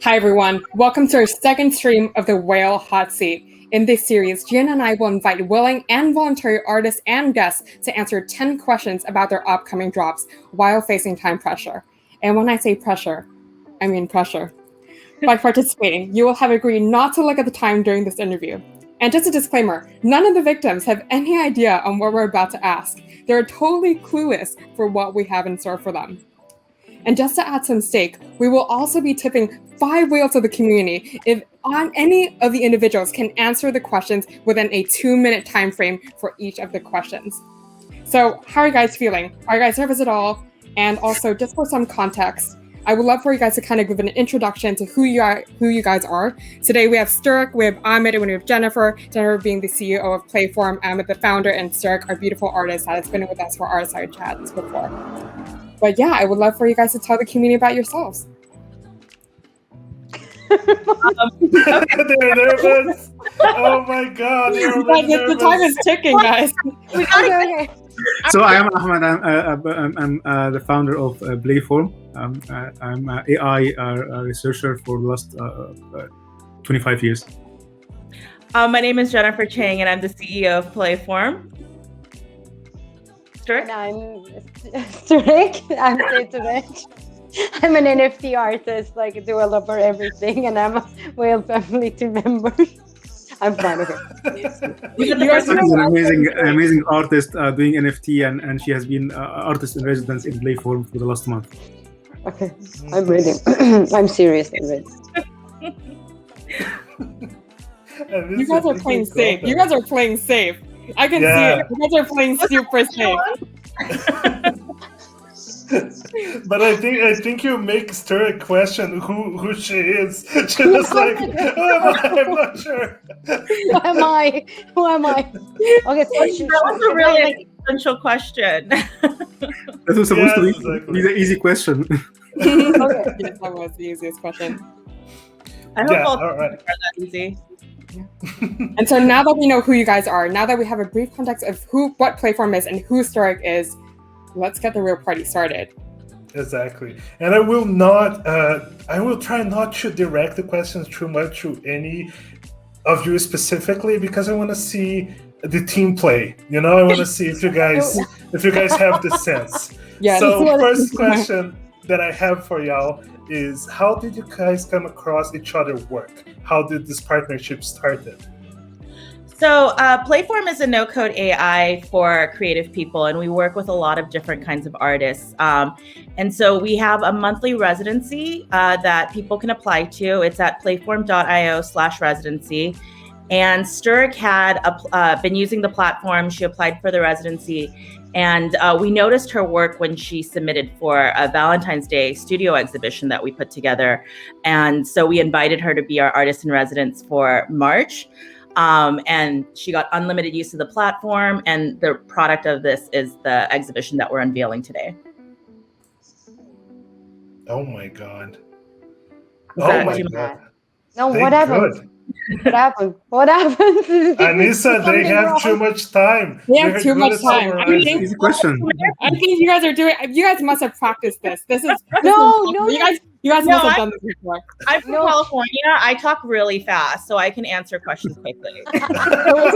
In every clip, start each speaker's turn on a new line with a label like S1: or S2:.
S1: Hi everyone, welcome to our second stream of the Whale Hot Seat. In this series, Gian and I will invite willing and voluntary artists and guests to answer 10 questions about their upcoming drops while facing time pressure. And when I say pressure, I mean pressure. By participating, you will have agreed not to look at the time during this interview. And just a disclaimer, none of the victims have any idea on what we're about to ask. They're totally clueless for what we have in store for them. And just to add some stake, we will also be tipping 5 whales of the community if any of the individuals can answer the questions within a 2-minute time frame for each of the questions. So how are you guys feeling? Are you guys nervous at all? And also, just for some context, I would love for you guys to kind of give an introduction to who you guys are. Today we have Sturec, we have Ahmed, and we have Jennifer. Jennifer being the CEO of Playform, Ahmed the founder, and Sturec, our beautiful artist that has been with us for our side chats before. But yeah, I would love for you guys to tell the community about yourselves.
S2: They're nervous. Oh my god,
S1: the time is ticking, guys.
S3: Okay.
S4: So I am Ahmed. I'm the founder of Playform. I'm an AI researcher for the last 25 years.
S5: My name is Jennifer Chang, and I'm the CEO of Playform.
S3: And I'm Sturec. I'm Sturec. I'm an NFT artist, like a developer, everything, and I'm a Whale family team member. I'm proud of it.
S4: She's an amazing artist doing NFT, and she has been artist in residence in Playform for the last month.
S3: Okay, I'm ready. I'm serious. I'm ready.
S1: You guys are playing safe. You guys are playing safe. I can see it. You guys are playing super safe.
S2: But I think you make Sturec question who she is. She's just like, I'm not sure.
S3: Who am I? Okay, so
S5: that was a really essential question.
S4: That was supposed to be the easy question.
S1: Okay. Yes, that was the easiest question.
S5: I hope all
S2: right.
S5: are that easy.
S1: And so now that we know who you guys are, now that we have a brief context of what Playform is and who Sturec is, let's get the real party started.
S2: Exactly. And I will try not to direct the questions too much to any of you specifically, because I want to see the team play. I want to see if you guys have the sense.
S1: Yes.
S2: So first question that I have for y'all is, how did you guys come across each other's work? How did this partnership started?
S5: So Playform is a no-code AI for creative people, and we work with a lot of different kinds of artists. And so we have a monthly residency that people can apply to. It's at playform.io/residency. And Sturec had been using the platform. She applied for the residency. And we noticed her work when she submitted for a Valentine's Day studio exhibition that we put together. And so we invited her to be our artist in residence for March. And she got unlimited use of the platform. And the product of this is the exhibition that we're unveiling today.
S2: Oh my God.
S5: Oh
S2: my God.
S3: No, what happened? What happened?
S2: Anissa, they have too much time.
S1: They have too much time.
S4: Easy question.
S1: I think you guys must have practiced this.
S3: No.
S1: You guys must have done this before.
S5: I'm from California. I talk really fast, so I can answer questions quickly.
S1: So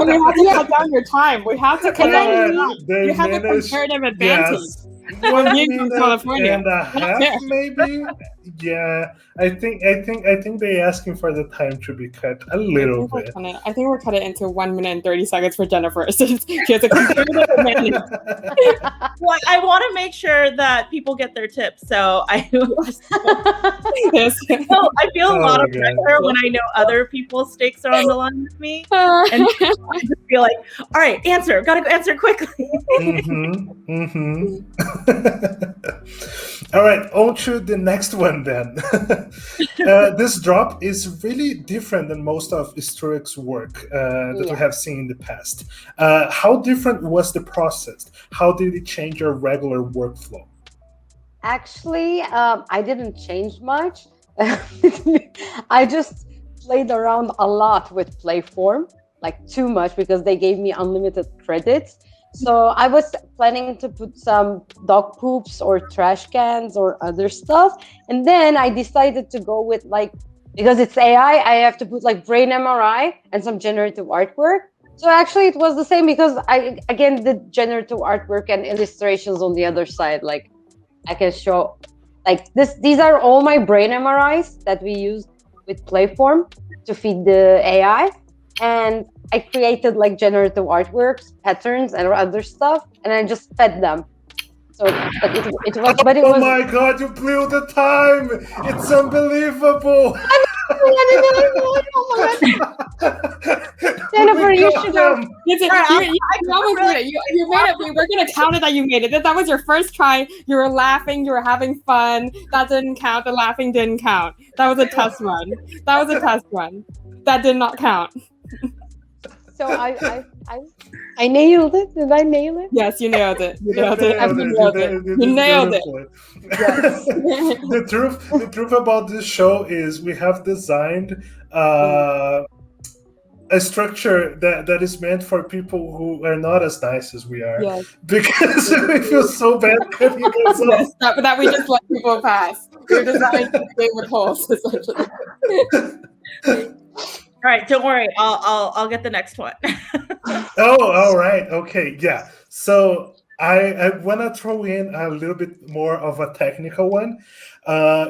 S1: we have to cut down your time. We have to cut down your time. You have a comparative advantage.
S2: Yes.
S1: 1 minute from California.
S2: And a half, maybe. Yeah, I think they're asking for the time to be cut a little bit.
S1: I think we'll cut it into 1 minute and 30 seconds for Jennifer, since she has a comparative advantage.
S5: Well, I want to make sure that people get their tips, so I feel a lot of pressure when I know other people's stakes are on the line with me, and I just feel like, all right, gotta answer quickly.
S2: All right, on to the next one then. This drop is really different than most of Sturec's work that we have seen in the past. How different was the process? How did it change your regular workflow?
S3: Actually, I didn't change much. I just played around a lot with Playform, like too much, because they gave me unlimited credits. So I was planning to put some dog poops or trash cans or other stuff. And then I decided to go with like because it's AI, I have to put like brain MRI and some generative artwork. So actually it was the same because I again did generative artwork and illustrations on the other side. Like I can show like this. These are all my brain MRIs that we use with Playform to feed the AI. And I created like generative artworks, patterns and other stuff, and I just fed them. So but it
S2: Oh
S3: was
S2: my god, you blew the time! It's unbelievable!
S3: Jennifer,
S2: We
S3: you
S2: got
S3: should have.
S2: them.
S1: You almost made it. You made it. We're gonna count it that you made it. That was your first try. You were laughing. You were having fun. That didn't count. The laughing didn't count. That was a test run. That was a test run. That did not count.
S3: So I nailed it. Did I nail it?
S1: Yes, you nailed it. You nailed
S2: You
S1: it. You nailed it.
S3: Yes.
S2: The truth about this show is we have designed a structure that is meant for people who are not as nice as we are.
S1: Yes.
S2: Because we feel so bad cutting you guys off.
S1: Yes, that we just let people pass. We're designed to stay with holes, essentially.
S5: All right, don't worry. I'll get the next one.
S2: Oh, all right. Okay. Yeah. So I want to throw in a little bit more of a technical one.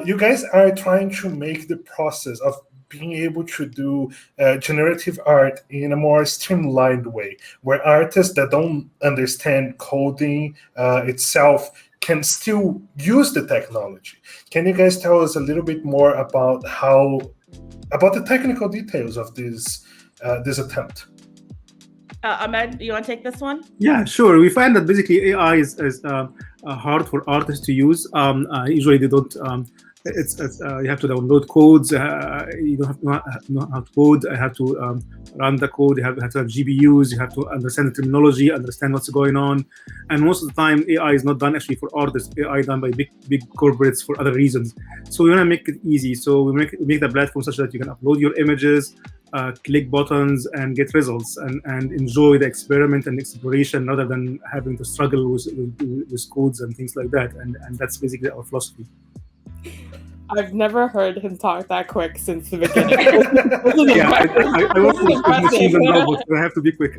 S2: You guys are trying to make the process of being able to do generative art in a more streamlined way, where artists that don't understand coding itself can still use the technology. Can you guys tell us a little bit more about the technical details of this attempt?
S5: Ahmed, do you want to take this one?
S4: Yeah, sure. We find that basically AI is hard for artists to use. Usually they don't. You have to download codes. You don't have to know how to code. You have to run the code. You have to have GPUs. You have to understand the terminology, understand what's going on. And most of the time, AI is not done actually for artists. AI is done by big corporates for other reasons. So we want to make it easy. So we make the platform such that you can upload your images, click buttons, and get results, and enjoy the experiment and exploration rather than having to struggle with codes and things like that. And that's basically our philosophy.
S1: I've never heard him talk that quick since the beginning.
S4: Yeah, I work with machines and robots, so I have to be quick.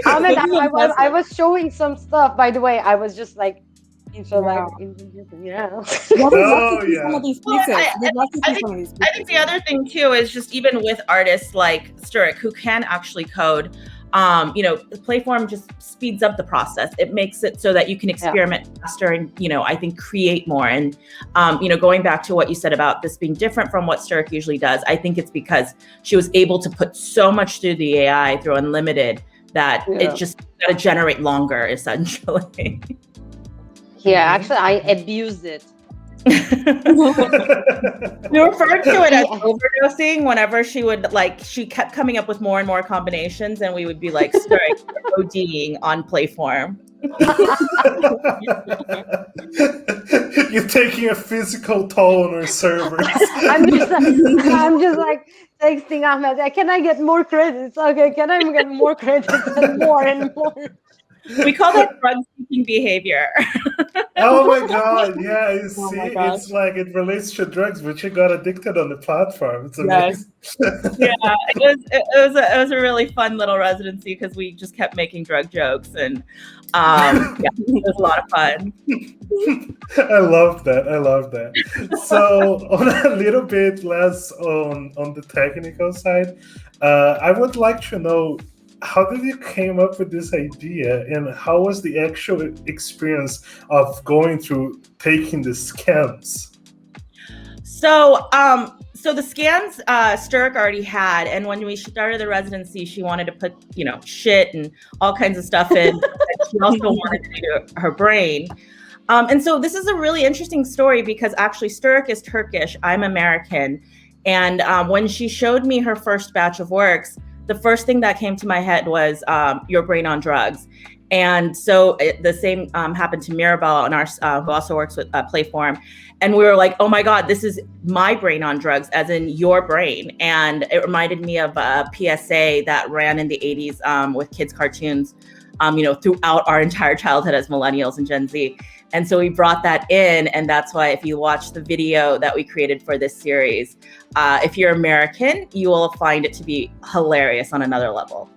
S3: Ahmed, I was showing some stuff. By the way, I was just like,
S1: Wow.
S3: yeah.
S2: Oh, yeah.
S1: Some of these pieces.
S5: I think the other thing too is just even with artists like Sturec who can actually code, the Playform just speeds up the process. It makes it so that you can experiment faster and, I think create more. And, going back to what you said about this being different from what Sturec usually does, I think it's because she was able to put so much through the AI through Unlimited that it just got to generate longer, essentially.
S3: Yeah, actually, I abused it.
S5: We referred to it as overdosing whenever she kept coming up with more and more combinations, and we would be like, sorry, ODing on Playform.
S2: You're taking a physical toll on our servers.
S3: I'm just like texting Ahmed, can I get more credits? Okay, can I get more credits and more and more?
S5: We call that drug-seeking behavior.
S2: Oh my god! Yeah, you see,
S1: gosh.
S2: it's like it relates to drugs, but you got addicted on the platform. It's amazing.
S5: Yeah, it was a really fun little residency because we just kept making drug jokes, and it was a lot of fun.
S2: I love that. So on a little bit less on the technical side, I would like to know, how did you came up with this idea, and how was the actual experience of going through taking the scans?
S5: So the scans Sturec already had, and when we started the residency, she wanted to put shit and all kinds of stuff in. She also wanted to do her brain. And so this is a really interesting story because actually Sturec is Turkish, I'm American, and when she showed me her first batch of works, the first thing that came to my head was your brain on drugs. And so the same happened to Mirabelle, who also works with Playform. And we were like, oh my God, this is my brain on drugs, as in your brain. And it reminded me of a PSA that ran in the 80s with kids' cartoons, throughout our entire childhood as millennials and Gen Z. And so we brought that in, and that's why if you watch the video that we created for this series, if you're American, you will find it to be hilarious on another level.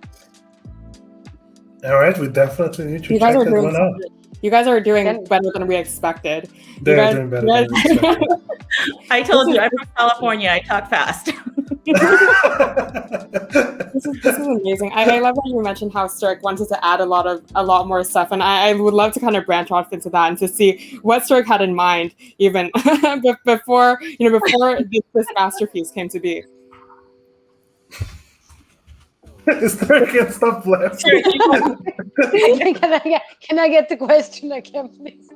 S2: All right, we definitely need to check that one out.
S1: You guys are doing better than we expected.
S2: They're doing better than we expected.
S5: I told you, I'm from California. I talk fast.
S1: This is amazing. I love that you mentioned how Sturec wanted to add a lot more stuff, and I would love to kind of branch off into that and to see what Sturec had in mind even before this masterpiece came to be.
S2: Sturec can't stop laughing.
S3: Can I get the question again, please?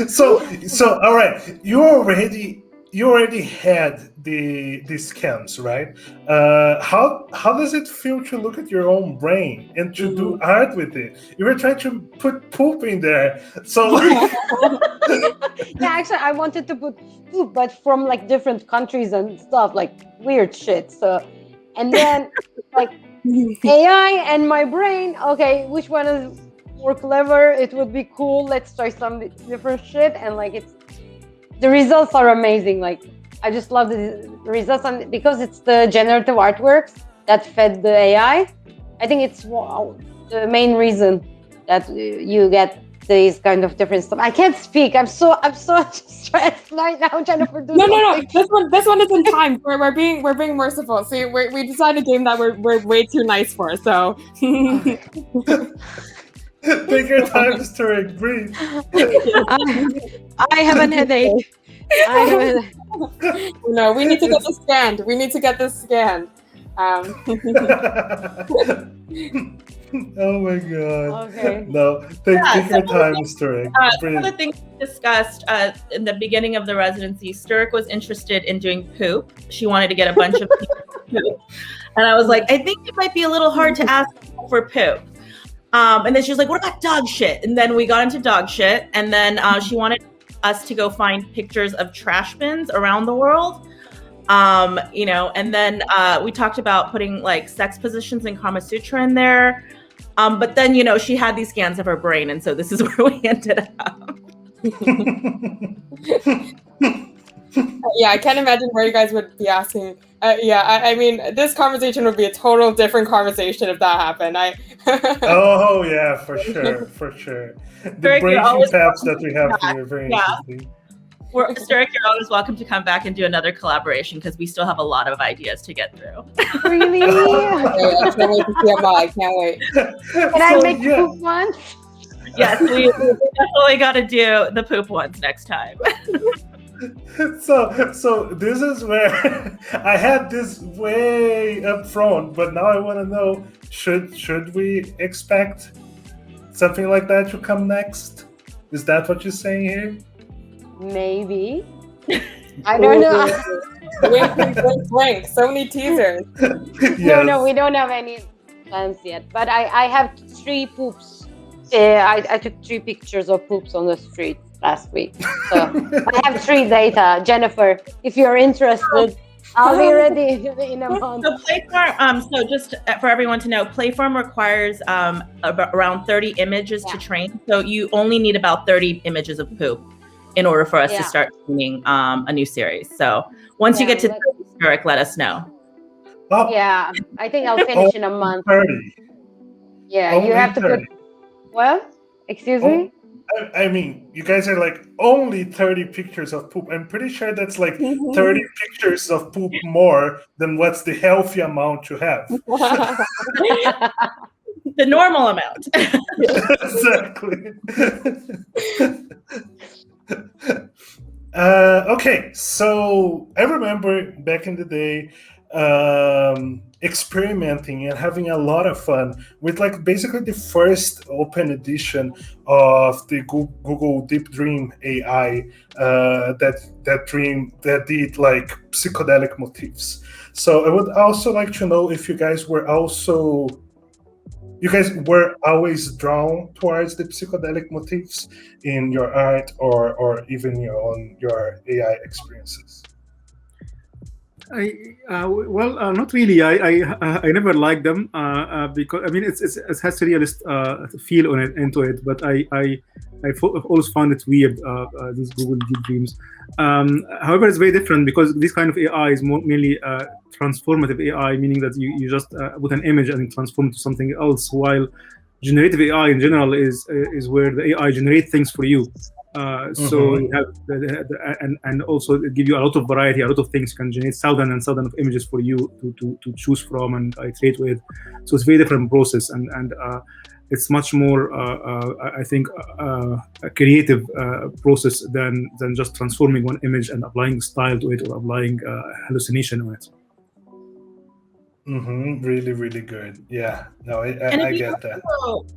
S2: So all right, you already had the scans, right? How does it feel to look at your own brain and to do art with it? You were trying to put poop in there, so
S3: Yeah, actually, I wanted to put poop, but from like different countries and stuff, like weird shit. So, and then like AI and my brain. Okay, which one is more clever? It would be cool. Let's try some different shit, and like the results are amazing. Like I just love the results, and because it's the generative artworks that fed the AI, I think it's the main reason that you get these kind of different stuff. I can't speak. I'm so stressed right now, Jennifer.
S1: No. This one is in time. We're being merciful. See, we decided a game that we're way too nice for. So
S2: take your time, Sturec. Breathe.
S3: I have an headache.
S1: No, we need to get this scanned.
S2: Oh my god.
S3: Okay.
S2: No, take your time, Sturec.
S5: Some of the things we discussed in the beginning of the residency, Sturec was interested in doing poop. She wanted to get a bunch of poop. And I was like, I think it might be a little hard to ask for poop. And then she was like, what about dog shit? And then we got into dog shit. And then she wanted us to go find pictures of trash bins around the world. And then we talked about putting like sex positions in Kama Sutra in there. But then, she had these scans of her brain. And so this is where we ended up.
S1: Yeah, I can't imagine where you guys would be asking. I mean, this conversation would be a total different conversation if that happened.
S2: Oh yeah, for sure. The breaking tabs that we have here are very interesting.
S5: Sturec, you're always welcome to come back and do another collaboration because we still have a lot of ideas to get through.
S3: Really?
S1: I can't wait to see them all. I can't wait.
S3: Can I make poop one?
S5: Yes, we definitely got to do the poop ones next time.
S2: So this is where I had this way up front, but now I want to know, should we expect something like that to come next? Is that what you're saying here?
S3: Maybe. I don't know.
S1: Wink. So many teasers.
S2: Yes.
S3: No, we don't have any plans yet. But I have 3 poops. I took 3 pictures of poops on the street last week. So I have 3 data. Jennifer, if you're interested, I'll be ready in a month.
S5: So Playform, so just for everyone to know, Playform requires around 30 images to train. So you only need about 30 images of poop in order for us to start training a new series. So once you get to Sturec, let us know.
S2: Oh.
S3: Yeah, I think I'll finish in a month.
S2: 30.
S3: Yeah,
S2: Only
S3: you have to
S2: 30.
S3: put. Well, excuse me.
S2: I mean, you guys are like only 30 pictures of poop. I'm pretty sure that's like 30 pictures of poop more than what's the healthy amount to have.
S5: The normal amount.
S2: Exactly. Okay, so I remember back in the day experimenting and having a lot of fun with like basically the first open edition of the Google Deep Dream AI that did like psychedelic motifs. So I would also like to know if you guys were always drawn towards the psychedelic motifs in your art or even your AI experiences.
S4: Not really. I never liked them because I mean it has surrealist feel on it into it, but I've always found it weird these Google Deep Dreams. However, it's very different because this kind of AI is mainly transformative AI, meaning that you just put an image and transform it to something else, while generative AI in general is where the AI generates things for you. So you have and also give you a lot of variety, a lot of things. You can generate thousands of images for you to choose from and iterate with. So it's a very different process, and it's much more I think a creative process than just transforming one image and applying style to it or applying hallucination on it.
S2: Really, really good. Yeah, no, I get that.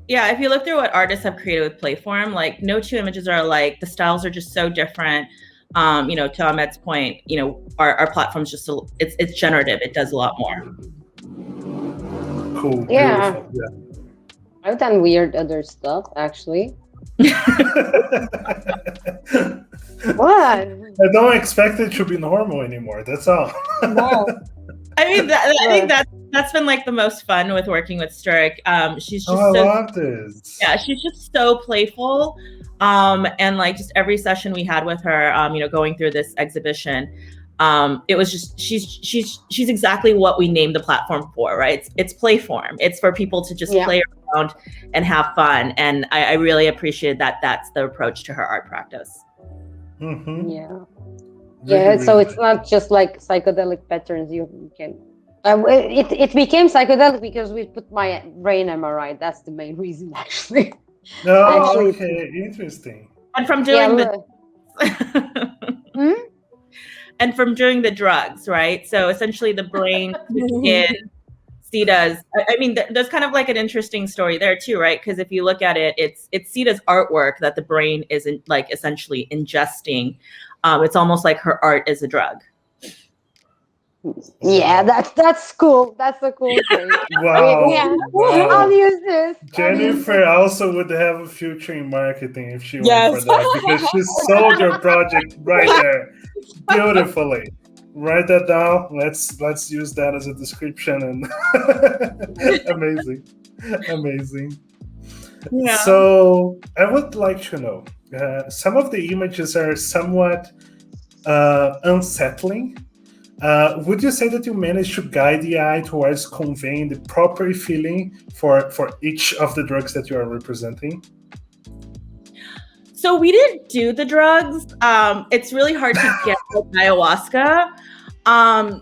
S5: If you look through what artists have created with Playform, like no two images are alike. The styles are just so different. To Ahmed's point, our platform's just it's generative. It does a lot more.
S2: Cool.
S3: Yeah.
S2: Beautiful. Yeah.
S3: I've done weird other stuff actually. What?
S2: I don't expect it to be normal anymore. That's all.
S1: No.
S5: I mean, I think that's been like the most fun with working with Sturec. She's just
S2: I love this.
S5: Yeah, she's just so playful. And like just every session we had with her, going through this exhibition, it was just she's exactly what we named the platform for, right? It's Playform. It's for people to just play around and have fun. And I really appreciated that that's the approach to her art practice.
S3: Yeah. Yeah, so it's not just like psychedelic patterns. You can. It became psychedelic because we put my brain MRI. That's the main reason, actually.
S2: Oh, okay, interesting.
S5: And from doing and from doing the drugs, right? So essentially, the brain in Sita's. I mean, there's kind of like an interesting story there too, right? Because if you look at it, it's Sita's artwork that the brain isn't like essentially ingesting. It's almost like her art is a drug.
S3: Yeah, that's cool. That's a cool thing.
S2: Wow.
S3: Wow. I'll use this.
S2: Jennifer also would have a future in marketing if she went for that, because she sold your project right there beautifully. Write that down. Let's use that as a description. And amazing. Yeah. So I would like to know, some of the images are somewhat unsettling. Would you say that you managed to guide the eye towards conveying the proper feeling for each of the drugs that you are representing?
S5: So we didn't do the drugs. It's really hard to get with ayahuasca.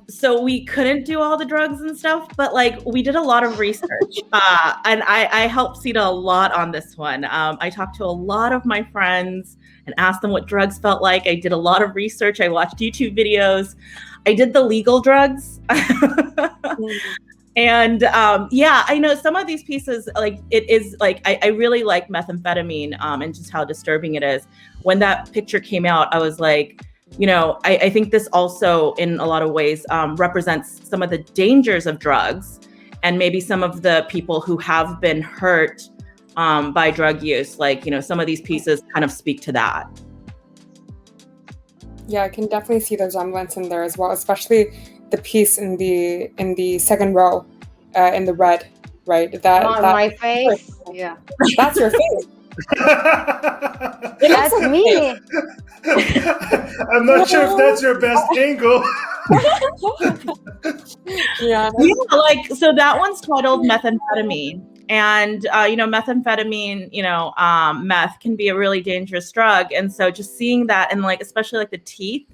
S5: So we couldn't do all the drugs and stuff, but like we did a lot of research. And I helped Sita a lot on this one. I talked to a lot of my friends and asked them what drugs felt like. I did a lot of research. I watched YouTube videos. I did the legal drugs. And I know some of these pieces, like it is like, I really like methamphetamine and just how disturbing it is. When that picture came out, I was like, I think this also in a lot of ways represents some of the dangers of drugs and maybe some of the people who have been hurt by drug use. Like, some of these pieces kind of speak to that. Yeah,
S1: I can definitely see the resemblance in there as well, especially the piece in the second row in the red, right? That
S3: my face. Yeah.
S1: That's your face.
S3: That's me.
S2: I'm not sure if that's your best angle.
S1: Yeah,
S5: like so that one's titled Methamphetamine. And methamphetamine, meth can be a really dangerous drug. And so just seeing that and like especially like the teeth,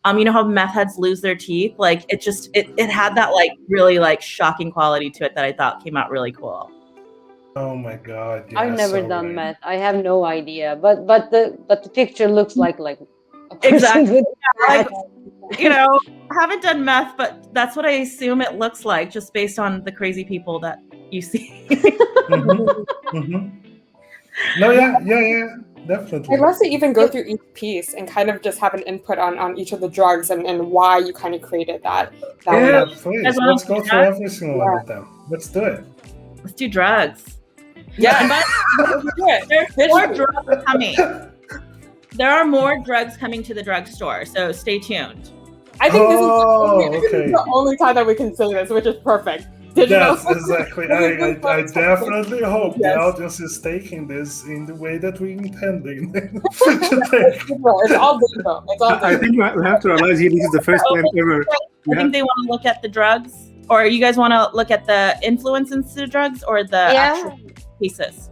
S5: how meth heads lose their teeth, like it had that like really like shocking quality to it that I thought came out really cool.
S2: Oh my God! Yeah,
S3: I've never done meth. I have no idea, but the picture looks like a person
S5: exactly.
S3: With
S5: haven't done meth, but that's what I assume it looks like, just based on the crazy people that you see.
S2: No, yeah, definitely.
S1: I'd love to even go through each piece and kind of just have an input on each of the drugs and why you kind of created that.
S2: Yeah, please. Let's go through every single one of them. Let's do it.
S5: Let's do drugs.
S1: Yeah,
S5: there's more drugs coming. There are more drugs coming to the drugstore, so stay tuned.
S1: I think this
S2: okay.
S1: is the only time that we can say this, which is perfect. Digital.
S2: Yes, exactly. I definitely hope the
S1: Yes.
S2: audience is taking this in the way that we intended to take.
S1: It's all digital. It's all
S4: I think we have to realize here this is the first time ever.
S5: I think they want to look at the drugs, or you guys want to look at the influence into the drugs or the actual cases?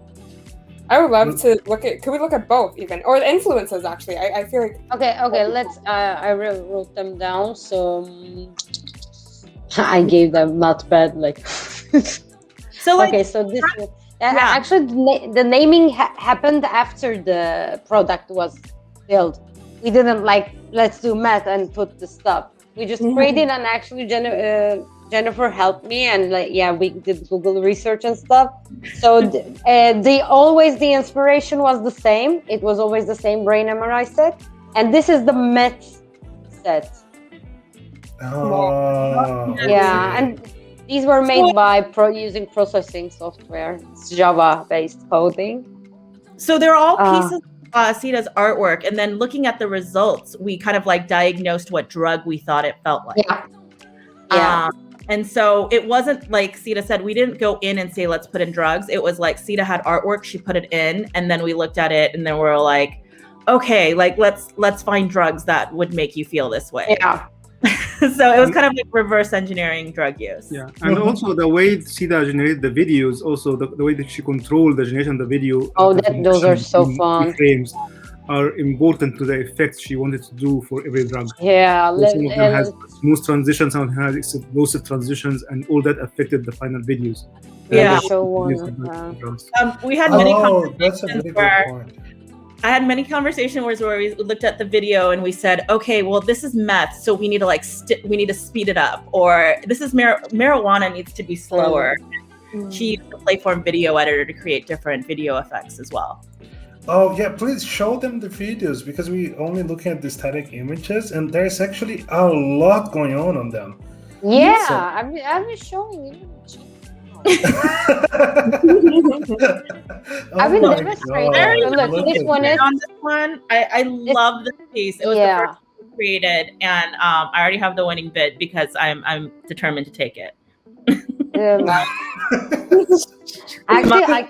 S1: I would love to look at. Could we look at both even, or the influences? Actually, I feel like.
S3: Okay. Let's. I wrote them down. So I gave them not bad. Like.
S5: So like,
S3: okay. So this. Actually, the naming happened after the product was built. We didn't like let's do math and put the stuff. We just created, and actually Jennifer helped me, and we did Google research and stuff. So the inspiration was the same. It was always the same brain MRI set, and this is the MET set. And these were made by using processing software. It's Java-based coding.
S5: So they're all pieces of Sita's artwork, and then looking at the results, we kind of like diagnosed what drug we thought it felt like.
S3: Yeah.
S5: And so it wasn't like Sita said, we didn't go in and say, let's put in drugs. It was like Sita had artwork, she put it in, and then we looked at it, and then we're like, okay, like let's find drugs that would make you feel this way.
S3: Yeah.
S5: So it was kind of like reverse engineering drug use.
S4: Yeah, and also the way Sita generated the videos, also the way that she controlled the generation of the video.
S3: Those are so fun.
S4: Frames are important to the effects she wanted to do for every drug.
S3: Yeah,
S4: some of them has smooth transitions, some of them has explosive transitions, and all that affected the final videos.
S5: Yeah. We had many conversations where I had many conversations where we looked at the video and we said, okay, well, this is meth, so we need to we need to speed it up, or this is marijuana needs to be slower. She used the Playform video editor to create different video effects as well.
S2: Oh yeah, please show them the videos, because we only looking at the static images, and there's actually a lot going on them.
S3: Yeah, I've been showing you. I've been demonstrating. Look, this one is
S5: on this one. I love this piece. It was the first one created, and I already have the winning bid because I'm determined to take it.
S3: Actually, I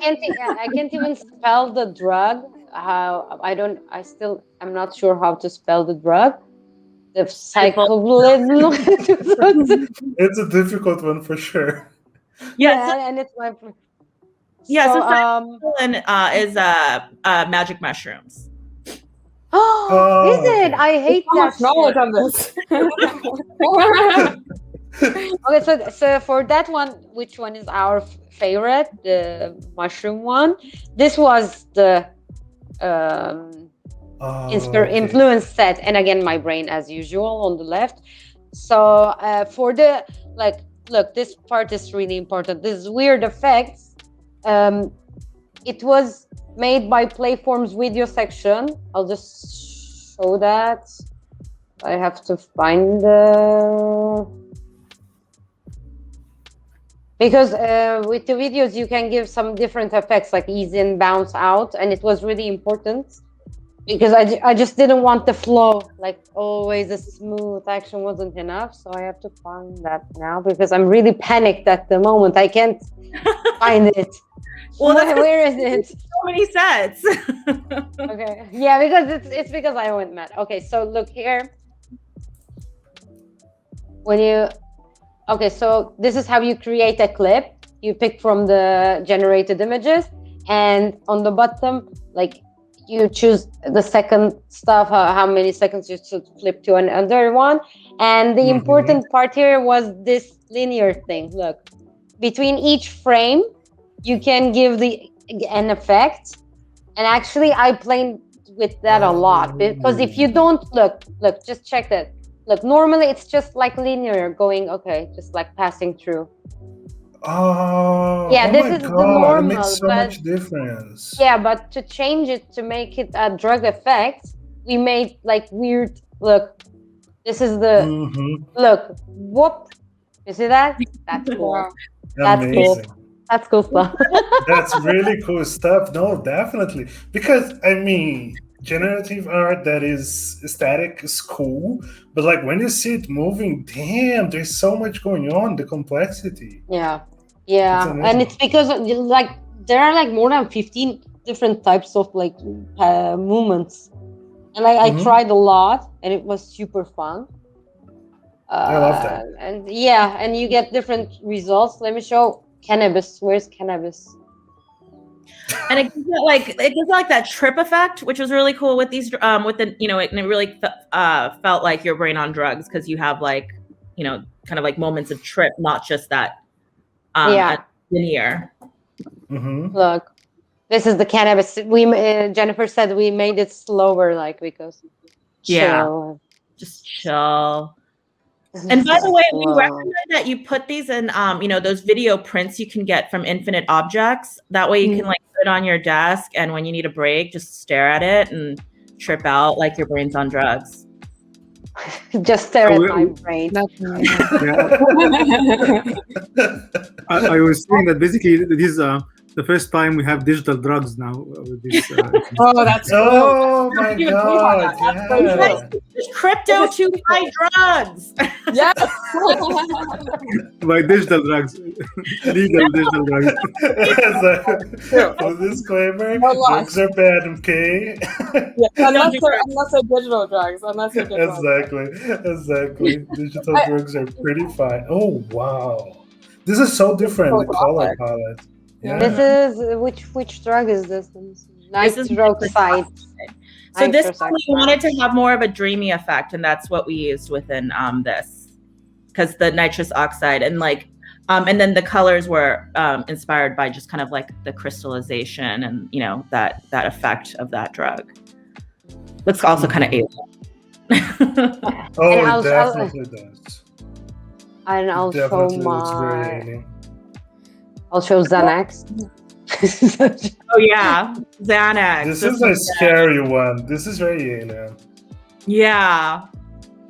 S3: can't even spell the drug. I'm not sure how to spell the drug. The psychoblizm.
S2: It's a difficult one for sure.
S3: And it's my.
S5: Is magic mushrooms.
S3: Oh, is it? I hate that
S1: knowledge on this.
S3: Okay, so for that one, which one is our favorite? The mushroom one. This was the influence set, and again, my brain as usual on the left. So for the look, this part is really important. This weird effects. It was made by Playform's video section. I'll just show that. I have to find because with the videos you can give some different effects like ease in, bounce out, and it was really important because I just didn't want the flow, like always a smooth action wasn't enough, so I have to find that now because I'm really panicked at the moment. I can't find it. Well, where is it?
S5: So many sets.
S3: Okay, yeah, because it's because I went mad. Okay, so look here. So this is how you create a clip. You pick from the generated images, and on the bottom, like you choose the second stuff, how many seconds you should flip to another one. And the important part here was this linear thing. Look, between each frame, you can give an effect. And actually, I played with that a lot because if you don't look, just check that. Look, normally it's just like linear going, okay, just like passing through. This is the normal. It
S2: makes so much difference.
S3: Yeah, but to change it to make it a drug effect, we made like weird. Look, this is the look. Whoop! You see that? That's cool. That's
S2: amazing.
S3: Cool. That's cool stuff.
S2: That's really cool stuff. No, definitely, because I mean, generative art that is static is cool, but like when you see it moving, damn, there's so much going on. The complexity.
S3: Yeah,
S2: It's
S3: yeah, and
S2: amazing.
S3: it's because like there are like more than 15 different types of like movements, and like I
S2: Mhm.
S3: tried a lot, and it was super fun.
S2: I love that.
S3: And yeah, and you get different results. Let me show cannabis. Where's cannabis?
S5: And it gives it like that trip effect, which was really cool with these with the and it really felt like your brain on drugs because you have like kind of like moments of trip, not just that
S3: Yeah.
S5: linear.
S2: Mm-hmm.
S3: Look, this is the cannabis. We Jennifer said we made it slower, like because chill.
S5: Just chill. And by the way, we recommend that you put these in, those video prints you can get from Infinite Objects. That way you can like put it on your desk, and when you need a break, just stare at it and trip out like your brain's on drugs.
S3: Just stare at my brain.
S4: I was saying that basically this is the first time we have digital drugs now. With this,
S1: oh, that's cool.
S2: Oh my god! Yeah.
S5: Crypto to buy drugs.
S1: Yes.
S4: By digital drugs, legal digital drugs.
S2: For disclaimer, drugs are bad, okay?
S1: Yeah, unless they're digital drugs.
S2: Exactly. Digital drugs are pretty fine. Oh wow, this is so different. The color palette. Yeah.
S3: This is which drug is this? Nitroxide.
S5: So this one we wanted to have more of a dreamy effect, and that's what we used within this, because the nitrous oxide and like, and then the colors were inspired by just kind of like the crystallization and that effect of that drug. Looks also kind of alien.
S2: Oh, it definitely does.
S3: And I'll show my. I'll show Xanax.
S5: Oh yeah, Xanax.
S2: This is a scary one. This is very alien.
S5: Yeah,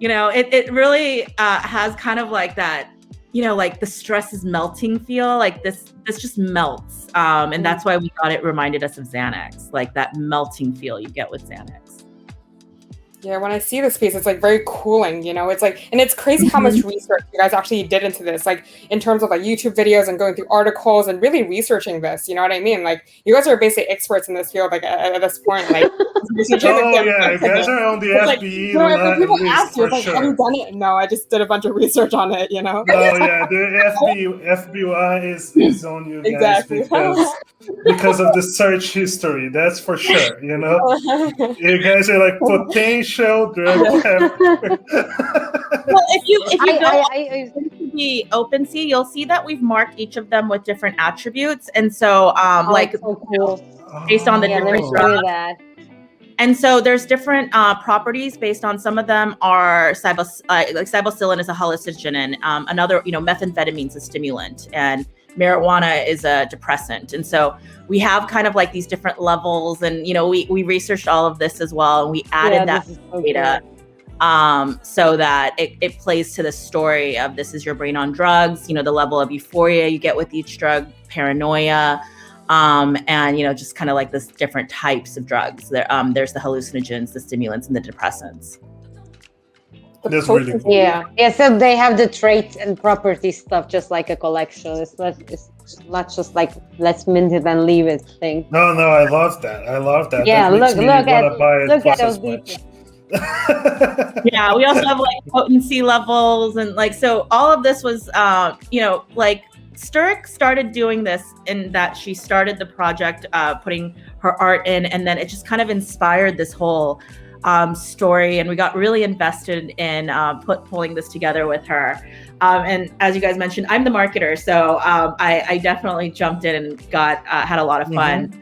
S5: it really has kind of like that, like the stress is melting feel. Like this just melts, and that's why we thought it reminded us of Xanax, like that melting feel you get with Xanax.
S1: Yeah, when I see this piece, it's like very cooling, it's like, and it's crazy how much research you guys actually did into this, like in terms of like YouTube videos and going through articles and really researching this, you know what I mean? Like you guys are basically experts in this field, like at this point, like.
S2: You guys are on the FBE.
S1: Like, people ask you, like, have you done it? No, I just did a bunch of research on it,
S2: No, yeah, the FBI is on you guys because of the search history. That's for sure. You guys are like potential drug.
S5: Well, if you go to the OpenSea, you'll see that we've marked each of them with different attributes, and so based on the different drugs. And so there's different properties based on, some of them are like psilocybin is a hallucinogen, and another, methamphetamine is a stimulant, and marijuana is a depressant. And so we have kind of like these different levels, and we researched all of this as well, and we added that data so that it plays to the story of this is your brain on drugs, the level of euphoria you get with each drug, paranoia. And just kind of like this different types of drugs. There's the hallucinogens, the stimulants, and the depressants.
S2: That's really cool.
S3: Yeah. So they have the traits and property stuff, just like a collection. It's not just like let's mint it and leave it thing.
S2: No, I love that.
S3: Yeah,
S2: that
S3: look at those people.
S5: Yeah, we also have like potency levels, and like, so all of this was like Sturec started doing this in that she started the project putting her art in, and then it just kind of inspired this whole story, and we got really invested in pulling this together with her. And as you guys mentioned, I'm the marketer, so I definitely jumped in and had a lot of fun.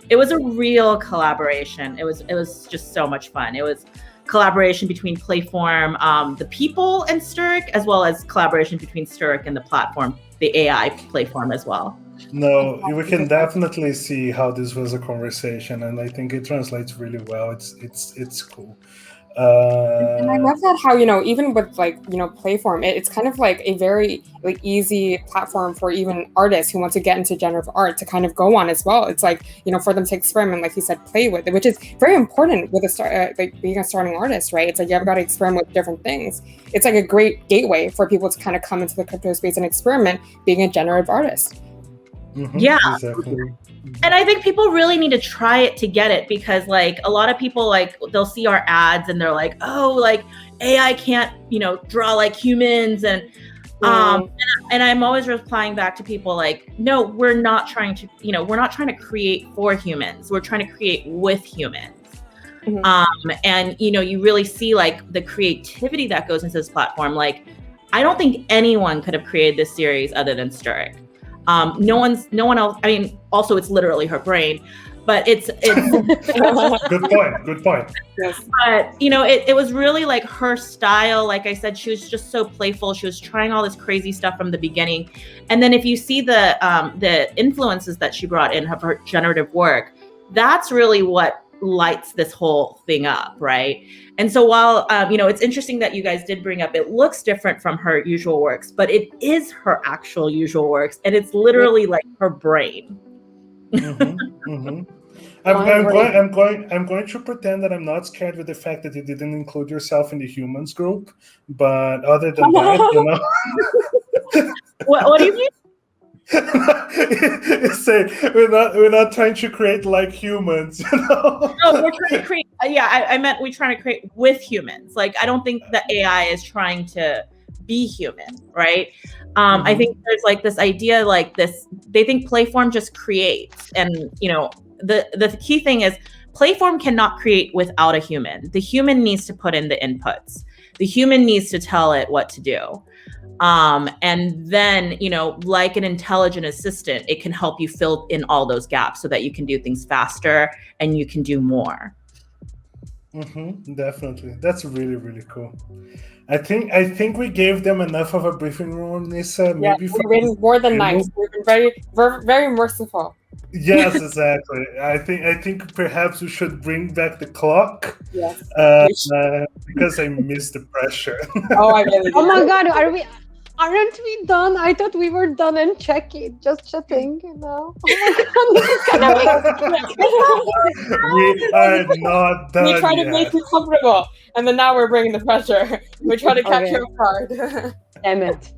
S5: It was a real collaboration. It was just so much fun. It was collaboration between Playform, the people, and Sturec, as well as collaboration between Sturec and the platform, the AI Playform as well.
S2: No, we can definitely see how this was a conversation, and I think it translates really well. It's cool.
S1: And I love that how, even with like, Playform, it's kind of like a very like easy platform for even artists who want to get into generative art to kind of go on as well. It's like, for them to experiment, like you said, play with it, which is very important with like being a starting artist, right? It's like you've got to experiment with different things. It's like a great gateway for people to kind of come into the crypto space and experiment being a generative artist.
S2: Mm-hmm,
S5: yeah.
S2: Exactly.
S5: And I think people really need to try it to get it, because like a lot of people, like they'll see our ads and they're like, oh, like AI can't, draw like humans. And I'm always replying back to people like, no, we're not trying to create for humans. We're trying to create with humans. Mm-hmm. And you really see like the creativity that goes into this platform. Like, I don't think anyone could have created this series other than Sturec. No one else. I mean, also it's literally her brain, but it's
S2: good point.
S1: Yes.
S5: But it was really like her style. Like I said, she was just so playful. She was trying all this crazy stuff from the beginning. And then if you see the influences that she brought in her generative work, that's really what lights this whole thing up, right? And so while it's interesting that you guys did bring up, it looks different from her usual works, but it is her actual usual works, and it's literally like her brain.
S2: Mm-hmm, mm-hmm. I'm going to pretend that I'm not scared with the fact that you didn't include yourself in the humans group, but other than that,
S5: What do you mean?
S2: Say we're not trying to create like humans,
S5: No, we're trying to create. I meant we're trying to create with humans. Like, I don't think that AI is trying to be human, right? Mm-hmm. I think there's like this idea, like this. They think Playform just creates, and the key thing is Playform cannot create without a human. The human needs to put in the inputs. The human needs to tell it what to do. And then, like an intelligent assistant, it can help you fill in all those gaps so that you can do things faster and you can do more.
S2: Mm-hmm, definitely. That's really, really cool. I think we gave them enough of a briefing room, Nissa. Maybe
S1: we've been more than nice. We've been very merciful.
S2: Yes, exactly. I think perhaps we should bring back the clock.
S1: Yes.
S2: Because I missed the pressure.
S1: Oh, I really did.
S3: Oh my God, aren't we done? I thought we were done and just chatting, Oh my
S2: God, we are not done.
S1: We try to make you comfortable, and then now we're bringing the pressure. We try to catch you off guard.
S3: Damn it.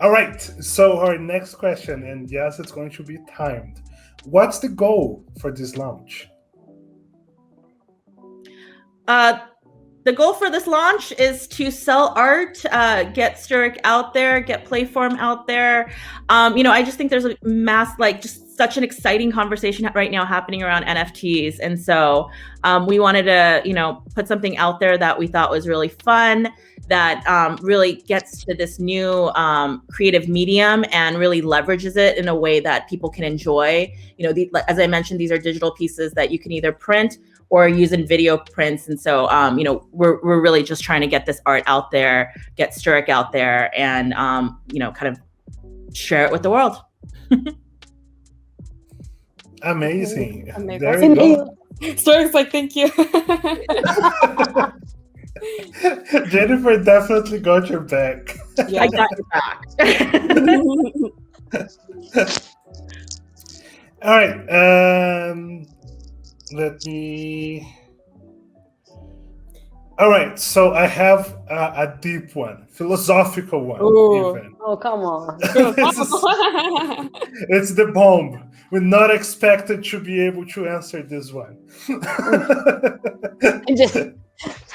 S2: All right, so our next question, and yes, it's going to be timed. What's the goal for this launch?
S5: The goal for this launch is to sell art, get Sturec out there, get Playform out there. I just think there's a just such an exciting conversation right now happening around NFTs. And so we wanted to, put something out there that we thought was really fun, that really gets to this new creative medium and really leverages it in a way that people can enjoy. As I mentioned, these are digital pieces that you can either print or use in video prints. And so, we're really just trying to get this art out there, get Sturec out there, and, kind of share it with the world.
S2: Amazing.
S1: There you go. Sturec's like, thank you.
S2: Jennifer definitely got your back.
S5: Yeah. I got your back.
S2: All right. All right, so I have a deep one, philosophical one. Even.
S3: Oh, come on.
S2: It's the bomb. We're not expected to be able to answer this one.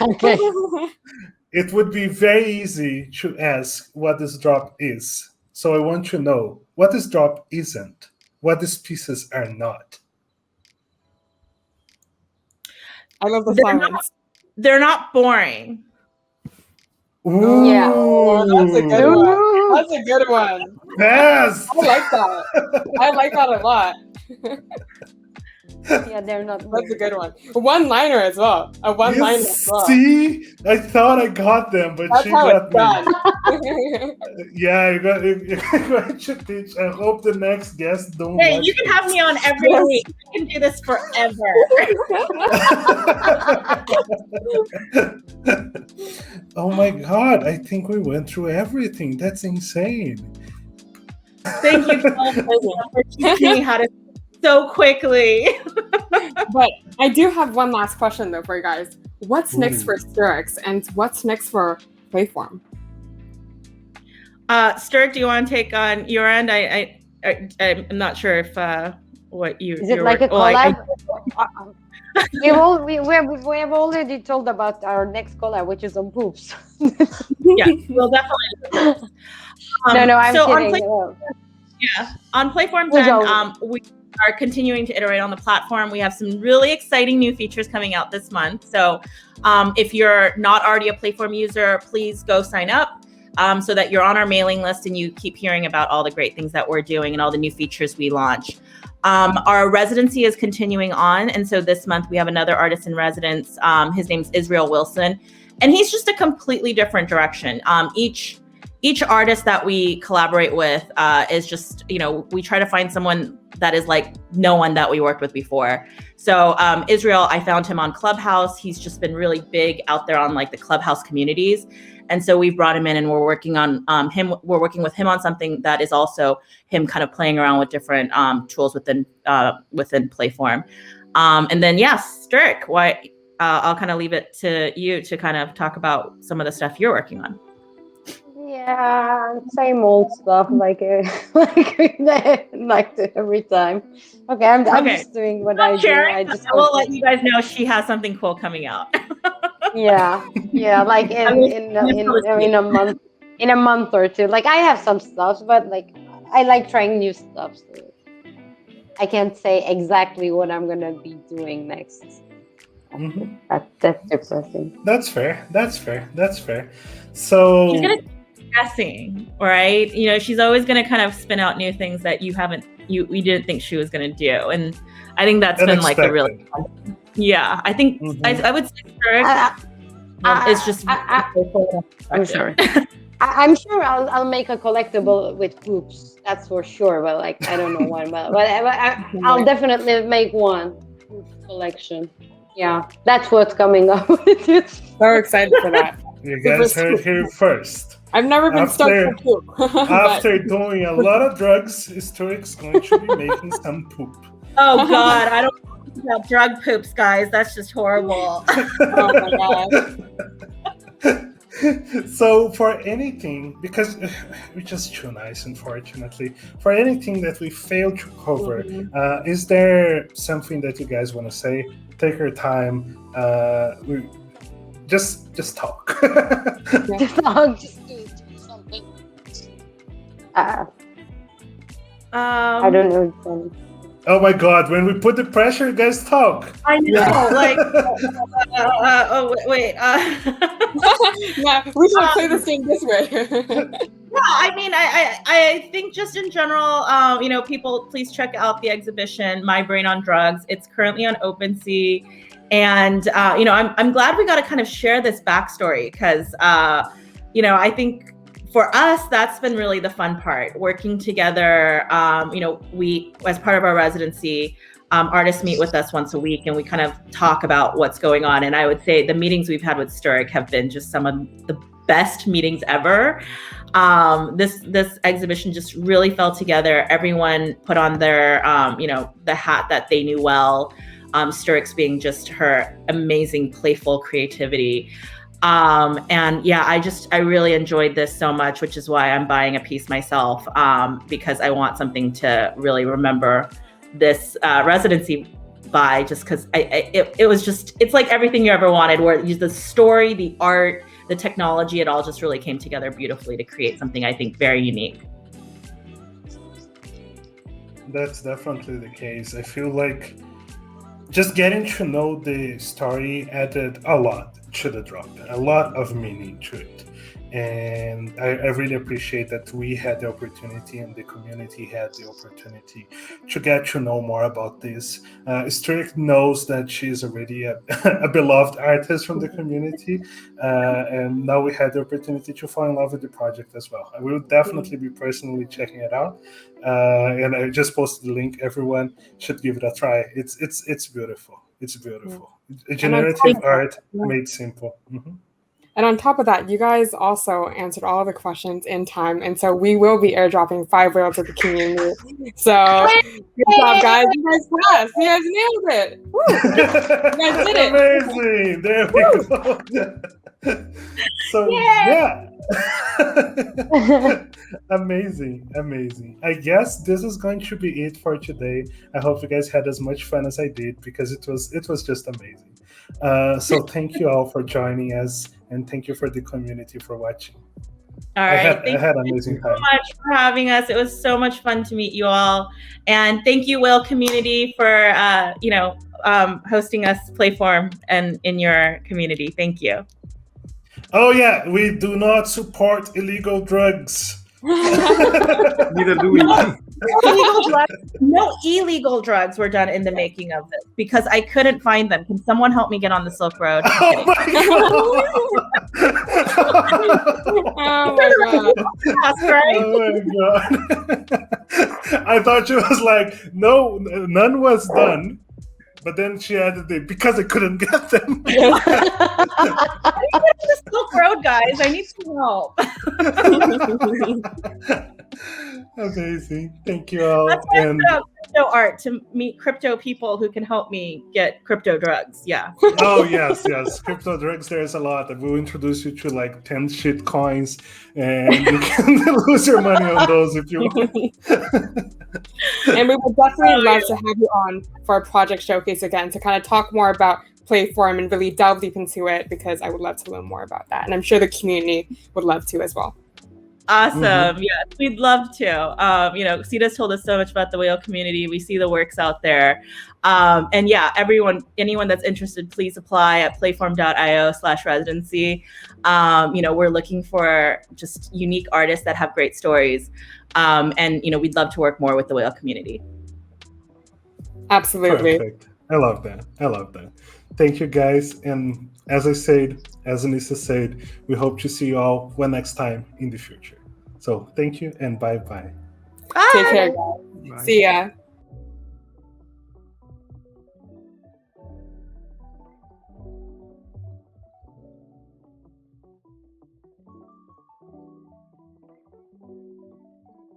S3: Okay.
S2: It would be very easy to ask what this drop is. So I want to know what this drop isn't, what these pieces are not.
S1: I love the silence.
S5: They're not boring.
S2: Ooh.
S3: Yeah.
S1: Oh, that's a good one. That's a good one.
S2: Yes.
S1: I like that. I like that a lot.
S3: Yeah, they're not.
S1: That's a good one. One-liner as well. A one-liner as well.
S2: See, I thought I got them, but
S1: That's
S2: she
S1: how
S2: got
S1: it's
S2: me.
S1: done.
S2: Yeah, you're going to teach. I hope the next guest don't.
S5: Hey,
S2: watch
S5: you can
S2: this.
S5: have me on every week. We can do this forever.
S2: Oh my god, I think we went through everything. That's insane.
S5: Thank you so much for teaching me how to so quickly.
S1: But I do have one last question though for you guys. What's next
S2: Ooh.
S1: for Sturec and what's next for Playform?
S5: Sturc, do you want to take on your end? I'm not sure if what you
S3: Is it like a collab? We have already told about our next collab, which is on poops.
S5: Yeah, we'll definitely.
S3: No, I'm
S5: so
S3: kidding.
S5: On Playform
S3: Please
S5: 10,
S3: don't.
S5: we are continuing to iterate on the platform. We have some really exciting new features coming out this month. So if you're not already a Playform user, please go sign up so that you're on our mailing list and you keep hearing about all the great things that we're doing and all the new features we launch. Our residency is continuing on. And so this month we have another artist in residence. His name's Israel Wilson. And he's just a completely different direction. Each artist that we collaborate with is just, we try to find someone that is like no one that we worked with before. So Israel, I found him on Clubhouse. He's just been really big out there on like the Clubhouse communities. And so we've brought him in and we're working on we're working with him on something that is also him kind of playing around with different tools within Playform. And then yes, Sturec, I'll kind of leave it to you to kind of talk about some of the stuff you're working on.
S3: Yeah, same old stuff like every time. Okay, I'm just doing what I do. I
S5: will let you guys know she has something cool coming out.
S3: Yeah, like in a month or two. Like I have some stuff, but like I like trying new stuff. So I can't say exactly what I'm gonna be doing next.
S2: Mm-hmm.
S3: That's depressing.
S2: That's fair. So
S5: she's gonna keep guessing, right? She's always gonna kind of spin out new things that we didn't think she was gonna do, and I think that's been like a really fun. Yeah, I think I would say Sturec is just.
S3: I'm sorry. I'm sure I'll make a collectible with poops. That's for sure. But like I don't know one, but I'll definitely make one collection. Yeah, that's what's coming up.
S1: So excited for that.
S2: You guys heard here first.
S1: I've never been stuck for poop.
S2: After doing a lot of drugs, Sturec's going to be making some poop.
S5: Oh God, I don't think about drug poops, guys. That's just horrible.
S1: Oh my God.
S2: So for anything, because we're just too nice, unfortunately, for anything that we failed to cover, is there something that you guys want to say? Take your time. Just talk.
S3: Just talk. Just do something. I don't know.
S2: Oh my God! When we put the pressure, you guys talk.
S5: I know. Like, wait.
S1: Yeah, we should play this game this way.
S5: Yeah, I mean, I think just in general, people please check out the exhibition, My Brain on Drugs. It's currently on OpenSea, and I'm glad we got to kind of share this backstory because I think for us that's been really the fun part, working together. We, as part of our residency, artists meet with us once a week and we kind of talk about what's going on. And I would say the meetings we've had with Sturec have been just some of the best meetings ever. This exhibition just really fell together. Everyone put on their, the hat that they knew well. Sturec's being just her amazing, playful creativity. And yeah, I really enjoyed this so much, which is why I'm buying a piece myself, because I want something to really remember this residency by, just because it was just, it's like everything you ever wanted, where the story, the art, the technology, it all just really came together beautifully to create something I think very unique.
S2: That's definitely the case. I feel like just getting to know the story added a lot to the drop, a lot of meaning to it. And I really appreciate that we had the opportunity and the community had the opportunity to get to know more about this. Sturec knows that she's already a beloved artist from the community, and now we had the opportunity to fall in love with the project as well. I will definitely be personally checking it out, and I just posted the link. Everyone should give it a try. It's beautiful. It's beautiful. Generative art made simple. Mm-hmm.
S1: And on top of that, you guys also answered all the questions in time. And so we will be airdropping 5 whales to the community. So good job, guys. You guys passed. You guys nailed it. Woo. You guys did it.
S2: Amazing. There we go. So, yeah. Amazing. I guess this is going to be it for today. I hope you guys had as much fun as I did, because it was just amazing. So thank you all for joining us, and thank you for the community for watching.
S5: All right.
S2: I had an amazing time.
S5: Thank you so much for having us. It was so much fun to meet you all. And thank you, Whale community, for hosting us Playform and in your community. Thank you.
S2: Oh yeah, we do not support illegal drugs.
S4: Neither do we.
S5: No illegal drugs were done in the making of this, because I couldn't find them. Can someone help me get on the Silk Road?
S2: Oh my god!
S1: Oh my god!
S5: That's right.
S2: Oh my god! I thought she was like, no, none was done. But then she added it because I couldn't get them.
S5: I need to get on the Silk Road, guys. I need some help.
S2: Amazing. Thank you all.
S5: That's why I put out crypto art, to meet crypto people who can help me get crypto drugs. Yeah.
S2: Oh yes. Crypto drugs, there's a lot. We'll introduce you to like 10 shit coins, and you can lose your money on those if you want.
S1: And we would definitely love to have you on for a project showcase again, to kind of talk more about Playform and really delve deep into it, because I would love to learn more about that. And I'm sure the community would love to as well.
S5: Awesome. Yes, we'd love to. Sita's told us so much about the whale community. We see the works out there. And yeah, anyone that's interested, please apply at playform.io/residency. We're looking for just unique artists that have great stories. And we'd love to work more with the whale community.
S1: Absolutely.
S2: Perfect. I love that. Thank you, guys. And as Annissa said, we hope to see you all next time in the future. So thank you, and bye-bye.
S5: Bye.
S1: Take care, guys.
S4: Bye.
S1: See ya.